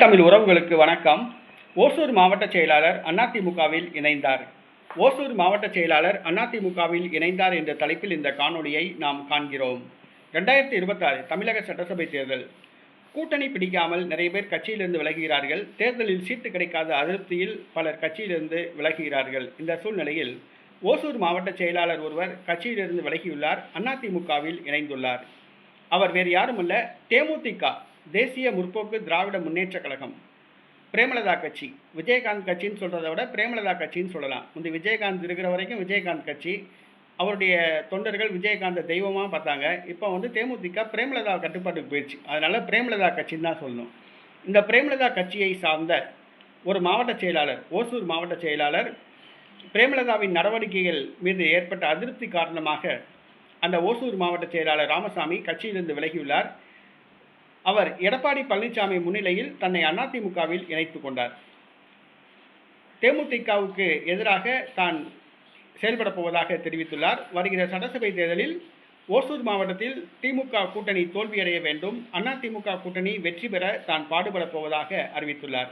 தமிழ் உறவுகளுக்கு வணக்கம். ஓசூர் மாவட்ட செயலாளர் அதிமுகவில் இணைந்தார். ஓசூர் மாவட்ட செயலாளர் அதிமுகவில் இணைந்தார் என்ற தலைப்பில் இந்த காணொளியை நாம் காண்கிறோம். 2026 தமிழக சட்டசபை தேர்தல். கூட்டணி பிடிக்காமல் நிறைய பேர் கட்சியிலிருந்து விலகுகிறார்கள். தேர்தலில் சீட்டு கிடைக்காத அதிருப்தியில் பலர் கட்சியிலிருந்து விலகுகிறார்கள். இந்த சூழ்நிலையில் ஓசூர் மாவட்ட செயலாளர் ஒருவர் கட்சியிலிருந்து விலகியுள்ளார். அதிமுகவில் இணைந்துள்ளார். அவர் வேறு யாருமல்ல, தேமுதிக தேசிய முற்போக்கு திராவிட முன்னேற்ற கழகம், பிரேமலதா கட்சி. விஜயகாந்த் கட்சின்னு சொல்கிறத விட பிரேமலதா கட்சின்னு சொல்லலாம். முந்தி விஜயகாந்த் இருக்கிற வரைக்கும் விஜயகாந்த் கட்சி, அவருடைய தொண்டர்கள் விஜயகாந்தை தெய்வமாக பார்த்தாங்க. இப்போ தேமுதிக பிரேமலதா கட்டுப்பாட்டுக்கு போயிடுச்சு. அதனால் பிரேமலதா கட்சின்னு தான் சொல்லணும். இந்த பிரேமலதா கட்சியை சார்ந்த ஒரு மாவட்ட செயலாளர், ஓசூர் மாவட்ட செயலாளர், பிரேமலதாவின் நடவடிக்கைகள் மீது ஏற்பட்ட அதிருப்தி காரணமாக அந்த ஓசூர் மாவட்ட செயலாளர் ராமசாமி கட்சியிலிருந்து விலகியுள்ளார். அவர் எடப்பாடி பழனிசாமி முன்னிலையில் தன்னை அதிமுகவில் இணைத்துக் கொண்டார். தேமுதிகவுக்கு எதிராக தான் செயல்பட போவதாக தெரிவித்துள்ளார். வருகிற சட்டசபை தேர்தலில் ஓசூர் மாவட்டத்தில் திமுக கூட்டணி தோல்வியடைய வேண்டும், அதிமுக கூட்டணி வெற்றி பெற தான் பாடுபட போவதாக அறிவித்துள்ளார்.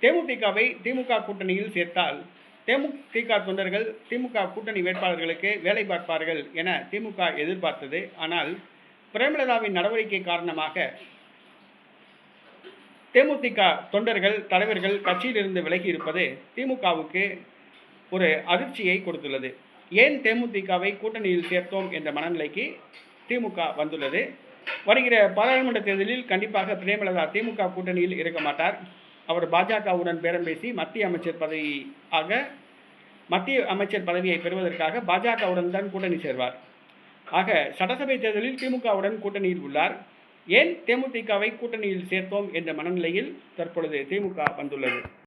தேமுதிகவை திமுக கூட்டணியில் சேர்த்தால் தேமுதிக தொண்டர்கள் திமுக கூட்டணி வேட்பாளர்களுக்கு வேலை பார்ப்பார்கள் என திமுக எதிர்பார்த்தது. ஆனால் பிரேமலதாவின் நடவடிக்கை காரணமாக தேமுதிக தொண்டர்கள், தலைவர்கள் கட்சியிலிருந்து விலகி இருப்பது திமுகவுக்கு ஒரு அதிர்ச்சியை கொடுத்துள்ளது. ஏன் தேமுதிகவை கூட்டணியில் சேர்த்தோம் என்ற மனநிலைக்கு திமுக வந்துள்ளது. வருகிற பாராளுமன்ற தேர்தலில் கண்டிப்பாக பிரேமலதா திமுக கூட்டணியில் இருக்க மாட்டார். அவர் பாஜகவுடன் பேரம் பேசி மத்திய அமைச்சர் பதவியை பெறுவதற்காக பாஜகவுடன் தான் கூட்டணி சேர்வார். ஆக சட்டசபை தேர்தலில் திமுகவுடன் கூட்டணியில் உள்ளார். ஏன் தேமுதிகவை கூட்டணியில் சேர்த்தோம் என்ற மனநிலையில் தற்பொழுது திமுக வந்துள்ளது.